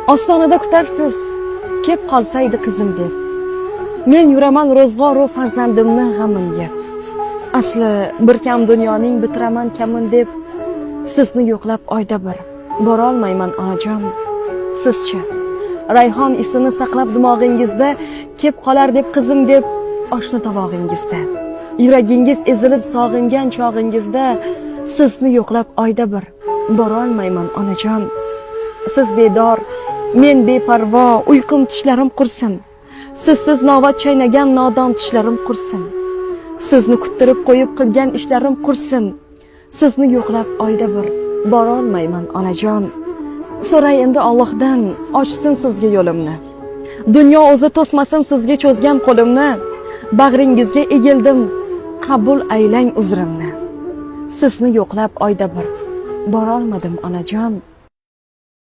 Ostonada kutarsiz, kep qolsaydi qizim deb. Men yuraman ro'zg'or va farzandimni g'amimga. Asli bir kam dunyoning bitiraman kamin deb, sizni yo'qlab oyda bir bora olmayman onajon. Sizcha Rayhon isini saqlab dimog'ingizda, kep qolar deb qizim deb oshna tovog'ingizda. Yuragingiz ezilib sog'ingan chog'ingizda, sizni yo'qlab oyda bir bora olmayman onajon. Siz bedor, men beparvo, uyqum tushlarim qursin. Sizsiz novat chaynagan nodon tishlarim qursin. Sizni kuttirib qo'yib qilgan ishlarim qursin. Sizni yo'qlab oyda bir bora olmayman onajon. So'ray endi Allohdan, ochsin sizga yo'limni. Dunyo o'zi to'smasin sizga cho'zgan qo'limni. Bag'ringizga egildim, qabul aylang uzrimni. Sizni yo'qlab oyda bir bora olmadim onajon.